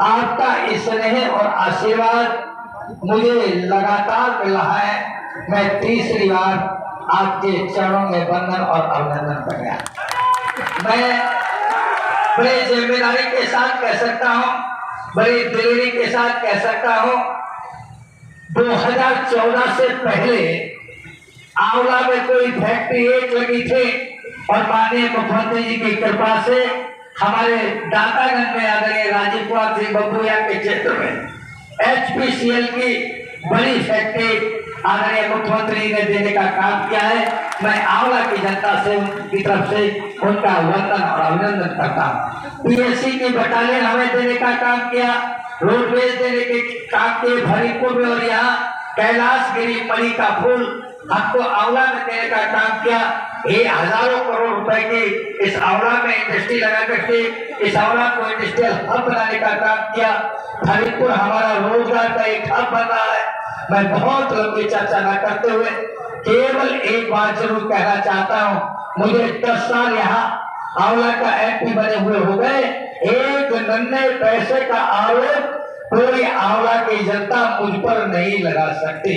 आपका स्नेह और आशीर्वाद मुझे लगातार मिल रहा है। मैं तीसरी बार आपके चरणों में वंदन और अभिनंदन कर गया। मैं बड़ी जिम्मेदारी के साथ कह सकता हूँ, बड़ी दिलेरी के साथ कह सकता हूँ, 2014 से पहले आंवला में कोई फैक्ट्री एक लगी थी और माननीय मुख्यमंत्री जी की कृपा से हमारे दातागंज में आदरणीय राजीव कुमार सिंह बबुरिया के क्षेत्र में HPCL की बड़ी फैक्ट्री आदरणीय मुख्यमंत्री ने देने का काम किया है। मैं आंवला की जनता से की तरफ से उनका वंदन और अभिनंदन करता हूँ। PSC की बटालियन हमें देने का काम किया, रोडवेज देने के काम किए हरिपुर में, और यहाँ कैलाशगिरी मणि का फूल हमको आंवला में देने का काम किया। ये हजारों करोड़ रुपए की इस आंवला में इंडस्ट्री लगा करके इस आंवला को इंडस्ट्रियल हब बनाने का काम किया। हरिपुर हमारा रोजगार का एक हब बन रहा है। मैं बहुत लंबी चर्चा न करते हुए केवल एक बात जरूर कहना चाहता हूँ, मुझे 10 साल यहाँ आंवला का MP बने हुए हो गए, एक नन्हे पैसे का आरोप पूरी आंवला की जनता मुझ पर नहीं लगा सकती।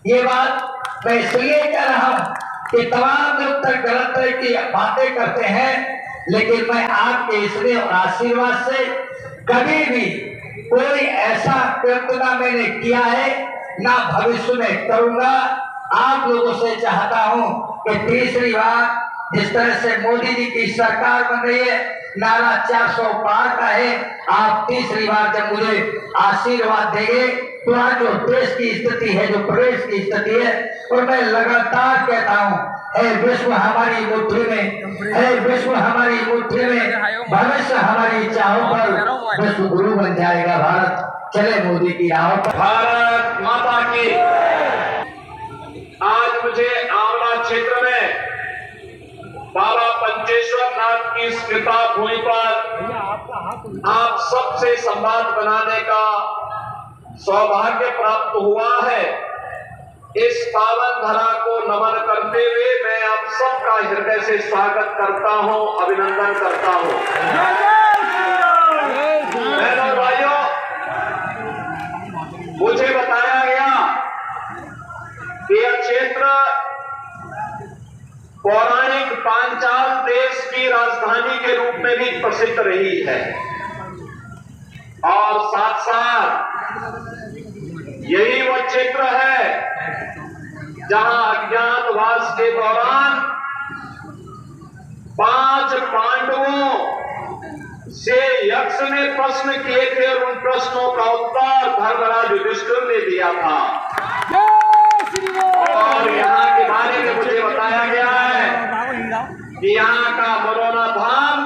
ये बात मैं इसलिए कह रहा हूँ कि तमाम लोग तक गलत तरह की बातें करते हैं, लेकिन मैं आपके स्नेह और आशीर्वाद से कभी भी कोई ऐसा कृत्य ना मैंने किया है, ना भविष्य में करूंगा। आप लोगों से चाहता हूं कि तीसरी बार जिस तरह से मोदी जी की सरकार बन रही है, नारा 400 पार का है, आप तीसरी बार जब मुझे आशीर्वाद देंगे तो आज जो देश की स्थिति है, जो प्रदेश की स्थिति है, और मैं लगातार कहता हूँ, है विश्व हमारी मुट्ठी में, है विश्व हमारी मुट्ठी में, भविष्य हमारी चाहों पर विश्व गुरु बन जाएगा भारत। चले मोदी की राह पर। भारत माता की। आज मुझे आंवला क्षेत्र में बाबा पंचेश्वर नाथ की स्मृता भूमि पर आप सबसे संवाद बनाने का सौभाग्य प्राप्त हुआ है। इस पावन धरा को नमन करते हुए मैं आप सबका हृदय से स्वागत करता हूं, अभिनंदन करता हूं। बहनों भाइयों, मुझे बताया गया कि यह क्षेत्र पौराणिक पांचाल देश की राजधानी के रूप में भी प्रसिद्ध रही है, और साथ साथ यही वह क्षेत्र है जहां अज्ञातवास के दौरान 5 पांडवों से यक्ष ने प्रश्न किए थे और उन प्रश्नों का उत्तर धर्मराज युधिष्ठिर ने दिया था। और यहाँ के बारे में मुझे बताया गया है कि यहाँ का मरोना धाम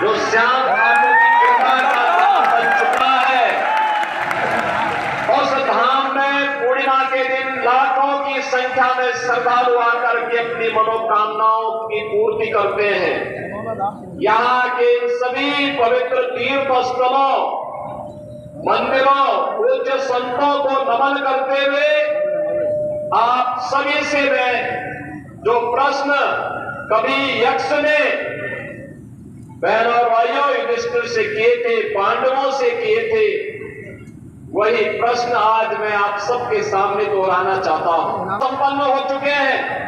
जो श्याम ठाकुर की कृपा का धाम बन चुका है, उस धाम में पूर्णिमा के दिन लाखों की संख्या में श्रद्धालु आकर के अपनी मनोकामनाओं की पूर्ति करते हैं। यहाँ के सभी पवित्र तीर्थ स्थलों, मंदिरों, पूज्य संतों को नमन करते हुए आप सभी से मैं जो प्रश्न कभी यक्ष ने बहनों और भाइयों युधिष्ठिर से किए थे, पांडवों से किए थे, वही प्रश्न आज मैं आप सबके सामने दोहराना चाहता हूं। संपन्न हो चुके हैं।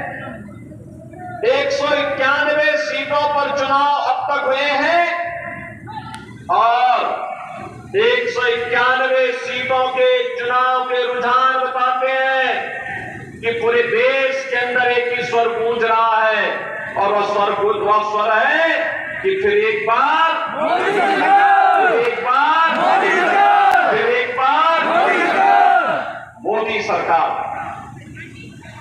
191 सीटों पर चुनाव अब तक हुए हैं और 191 सीटों के चुनाव के रुझान बताते हैं कि पूरे देश के अंदर एक ही स्वर गूंज रहा है, और वह स्वर है कि फिर एक बार, फिर एक बार, फिर एक बार मोदी सरकार।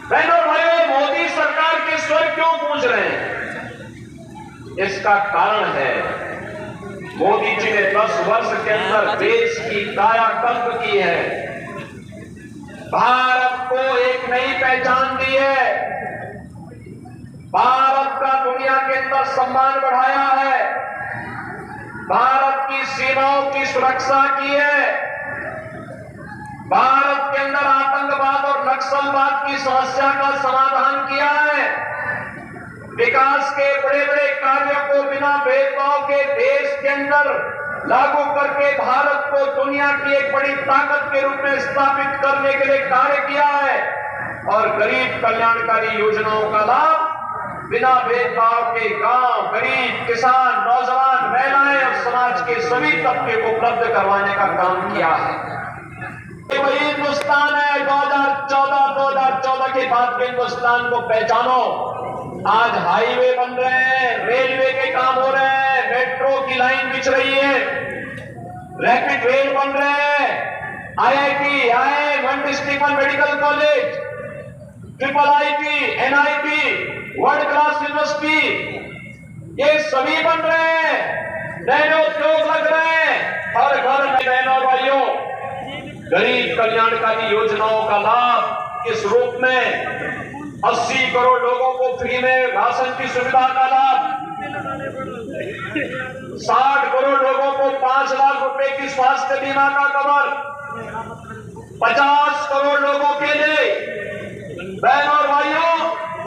बहनों भाइयों, मोदी सरकार के स्वर क्यों गूंज रहे हैं? इसका कारण है मोदी जी ने 10 वर्ष के अंदर देश की कायाकल्प की है, भारत को एक नई पहचान दी है, भारत का दुनिया के अंदर सम्मान बढ़ाया है, भारत की सीमाओं की सुरक्षा की है, भारत के अंदर आतंकवाद और नक्सलवाद की समस्या का समाधान किया है, विकास के बड़े बड़े कार्यों को बिना भेदभाव के देश के अंदर लागू करके भारत को दुनिया की एक बड़ी ताकत के रूप में स्थापित करने के लिए कार्य किया है और गरीब कल्याणकारी योजनाओं का लाभ बिना भेदभाव के गांव, गरीब, किसान, नौजवान, महिलाएं और समाज के सभी तबके को उपलब्ध करवाने का काम किया है। ये वही हिंदुस्तान है 2014 के बाद के हिंदुस्तान को पहचानो। आज हाईवे बन रहे हैं, रेलवे के काम हो रहे हैं, मेट्रो की लाइन बिछ रही है, रैपिड रेल बन रहे हैं, IIT, IIM, district medical college, IIIT, NIT, world class university, ये सभी बन रहे हैं, नए उद्योग लग रहे हैं। हर घर में बहनों और भाइयों गरीब कल्याणकारी योजनाओं का लाभ इस रूप में 80 करोड़ लोगों को फ्री में राशन की सुविधा का लाभ, 60 करोड़ लोगों को 5 लाख रुपए की स्वास्थ्य बीमा का कवर, 50 करोड़ लोगों के लिए बहनों और भाइयों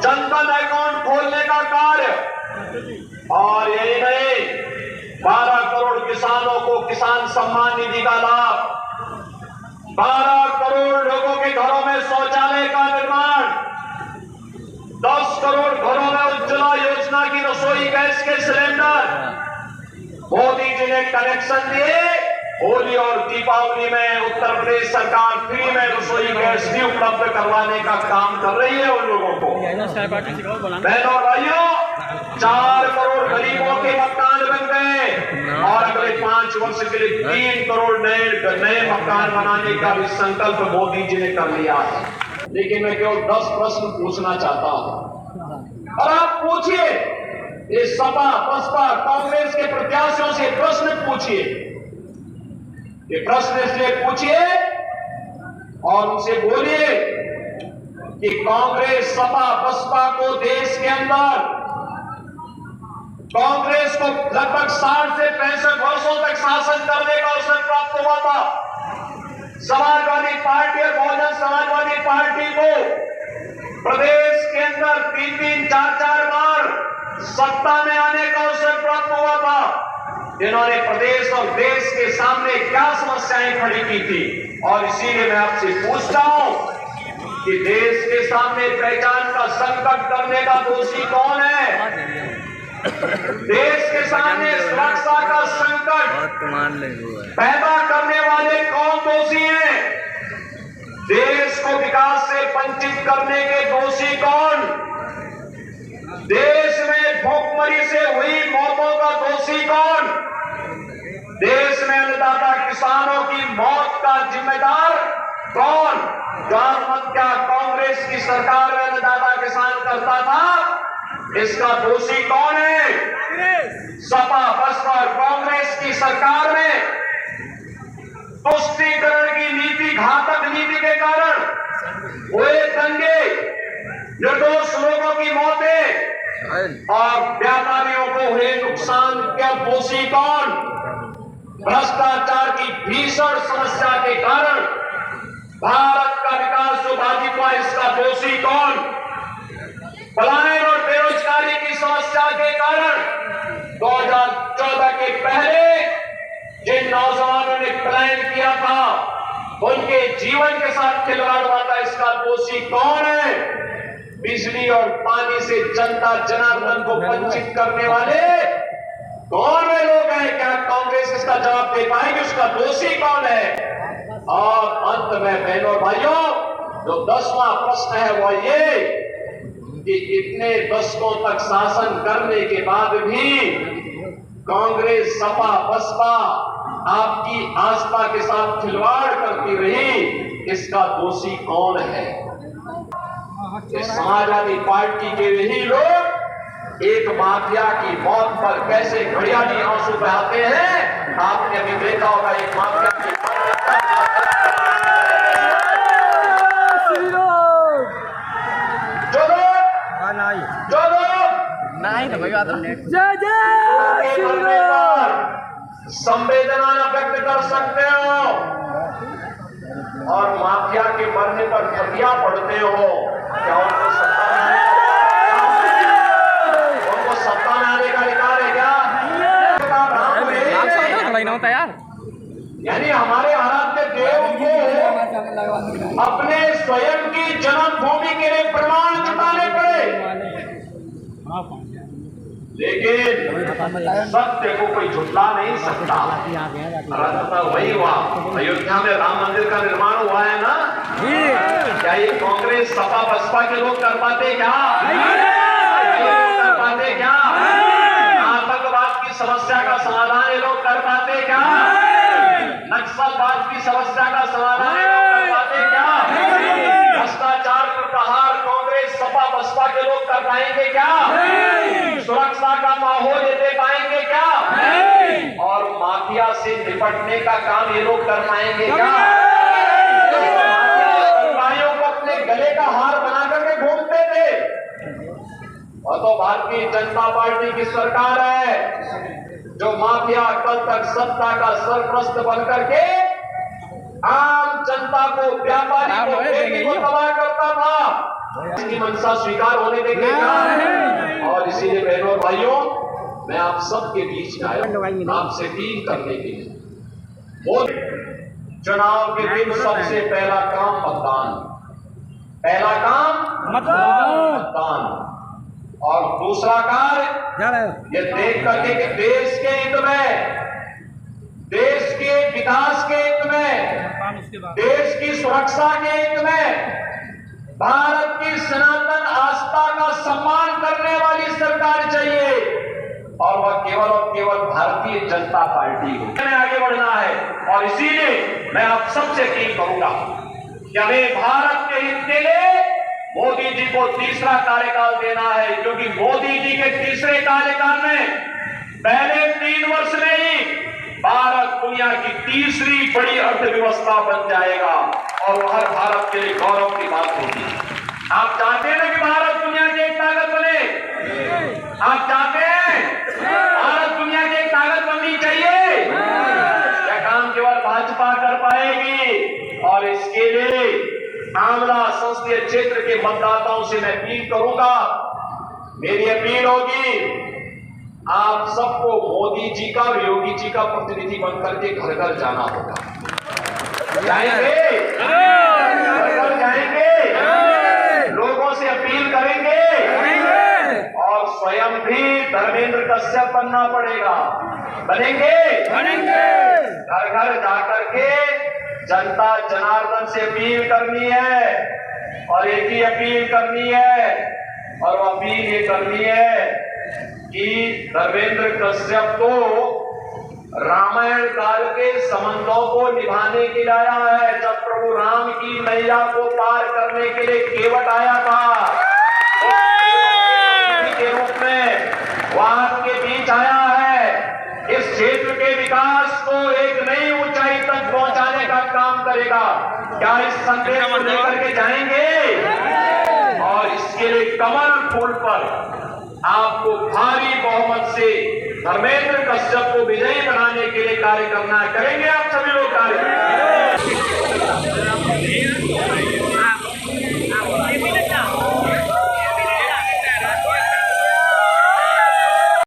जनधन अकाउंट खोलने का कार्य, और यही नहीं 12 करोड़ किसानों को किसान सम्मान निधि का लाभ, 12 करोड़ लोगों के घरों में शौचालय का निर्माण, 10 करोड़ घरों में उज्ज्वला योजना की रसोई गैस के सिलेंडर मोदी जी ने कनेक्शन दिए। होली और दीपावली में उत्तर प्रदेश सरकार फ्री में रसोई गैस भी उपलब्ध करवाने का काम कर रही है उन लोगों को। बहनों और भाइयों 4 करोड़ गरीबों के मकान बन गए और अगले 5 वर्ष के लिए 3 करोड़ नए मकान बनाने का भी संकल्प मोदी जी ने कर लिया है। लेकिन मैं केवल 10 प्रश्न पूछना चाहता हूं और आप पूछिए, ये सपा, बसपा, कांग्रेस के प्रत्याशियों से प्रश्न पूछिए। ये प्रश्न इसलिए पूछिए और उनसे बोलिए कि कांग्रेस, सपा, बसपा को देश के अंदर कांग्रेस को लगभग 60 से 65 वर्षों तक शासन करने का अवसर प्राप्त हुआ था। समाजवादी पार्टी और बहुजन समाजवादी पार्टी को प्रदेश के अंदर 3-3, 4-4 बार सत्ता में आने का अवसर प्राप्त हुआ था। इन्होंने प्रदेश और देश के सामने क्या समस्याएं खड़ी की थी, और इसीलिए मैं आपसे पूछता हूं कि देश के सामने पहचान का संकट करने का दोषी कौन है? देश के सामने सुरक्षा का संकट पैदा करने वाले कौन दोषी हैं? देश को विकास से वंचित करने के दोषी कौन? देश में भूखमरी से हुई मौतों का दोषी कौन? देश में अन्नदाता किसानों की मौत का जिम्मेदार कौन? जो आत्महत्या कांग्रेस की सरकार में अन्नदाता किसान करता था, इसका दोषी कौन है? सपा, बसपा और कांग्रेस की सरकार में तुष्टीकरण की नीति, घातक नीति के कारण हुए दंगे, निर्दोष लोगों की मौतें और व्यापारियों को हुए नुकसान का दोषी कौन? भ्रष्टाचार की भीषण समस्या के कारण भारत का विकास जो बाधित हुआ, इसका दोषी कौन? पलायन और बेरोजगारी की समस्या के कारण 2014 के पहले जिन नौजवानों ने पलायन किया था, उनके जीवन के साथ खिलवाड़ हुआ था, इसका दोषी कौन है? बिजली और पानी से जनता जनार्दन को वंचित करने वाले कौन वे लोग हैं? क्या कांग्रेस इसका जवाब दे पाएगी? उसका दोषी कौन है? और अंत में बहनों और भाइयों जो 10वां प्रश्न है वो ये कि इतने दशकों तक शासन करने के बाद भी कांग्रेस, सपा, बसपा आपकी आस्था के साथ खिलवाड़ करती रही, इसका दोषी कौन है? समाजवादी पार्टी के यही लोग एक माफिया की मौत पर कैसे घड़ियाली आंसू बहाते हैं। आपने अभी देखा होगा एक माफिया की जो लोग संवेदना न व्यक्त कर सकते हो और माफिया के मरने पर फतिया पड़ते हो, क्या उनको सत्ता में आने का अधिकार है? क्या ना होता यार। यानी हमारे आराध्य देव को अपने स्वयं की जन्मभूमि के लिए प्रमाण चुकाने पड़े, लेकिन सत्य को कोई झुटला नहीं सकता। तो वही हुआ, अयोध्या में राम मंदिर का निर्माण हुआ है ना, क्या ये कांग्रेस सपा बसपा के लोग कर पाते क्या? कर पाते क्या? आतंकवाद की समस्या का समाधान ये लोग कर पाते क्या? नक्सलवाद की समस्या का समाधान ये लोग कर पाते क्या? भ्रष्टाचार पर प्रहार कांग्रेस सपा बसपा के लोग कर पाएंगे क्या? सुरक्षा का माहौल ये दे पाएंगे क्या? और माफिया से निपटने का काम ये लोग कर पाएंगे क्या? माफिया को अपने गले का हार बना करके घूमते थे, और तो भारतीय जनता पार्टी की सरकार है जो माफिया कल तक सत्ता का सरप्रस्त बन करके आम जनता को, व्यापारी को, खेती को तबाह करता था। इसकी मंशा स्वीकार होने देंगे क्या? और इसीलिए बहनों और भाइयों, मैं आप सबके बीच में आया हूं आपसे अपील करने के लिए। वो चुनाव के दिन सबसे पहला काम मतदान, पहला काम मतदान, और दूसरा कार्य ये देख करके कि देश के हित में, देश के विकास के हित में, देश की सुरक्षा के हित में भारत की सनातन आस्था का सम्मान करने वाली सरकार चाहिए, और वह केवल और केवल भारतीय जनता पार्टी को हमें आगे बढ़ना है। और इसीलिए मैं आप सबसे अपील करूंगा कि हमें भारत के हित के लिए मोदी जी को तीसरा कार्यकाल देना है, क्योंकि मोदी जी के तीसरे कार्यकाल में पहले 3 वर्ष में ही भारत दुनिया की तीसरी बड़ी अर्थव्यवस्था बन जाएगा, और वह हर भारत के लिए गौरव की बात होगी। आप चाहते हैं ना कि भारत दुनिया की एक ताकत बने? आप चाहते हैं भारत दुनिया की एक ताकत बननी चाहिए? यह काम केवल भाजपा कर पाएगी, और इसके लिए आंवला संसदीय क्षेत्र के मतदाताओं से मैं अपील करूंगा, मेरी अपील होगी, आप सबको मोदी जी का और योगी जी का प्रतिनिधि बनकर के घर घर जाना होगा। जाएंगे? घर घर जाएंगे, लोगों से अपील करेंगे, और स्वयं भी धर्मेंद्र कश्यप बनना पड़ेगा। बनेंगे? घर घर जाकर के जनता जनार्दन से अपील करनी है, और एक ही अपील करनी है, और वो अपील ये करनी है कि धर्मेंद्र कश्यप को रामायण काल के संबंधों को निभाने के लिए आया है। जब प्रभु राम की नैया को पार करने के लिए केवट आया था, के रूप में वह आपके बीच आया है। इस क्षेत्र के विकास को एक नई ऊंचाई तक पहुंचाने का काम करेगा। क्या इस संदेश को लेकर के जाएंगे? और इसके लिए कमल फूल पर आपको भारी बहुमत से धर्मेंद्र कश्यप को विजयी बनाने के लिए कार्य करना करेंगे।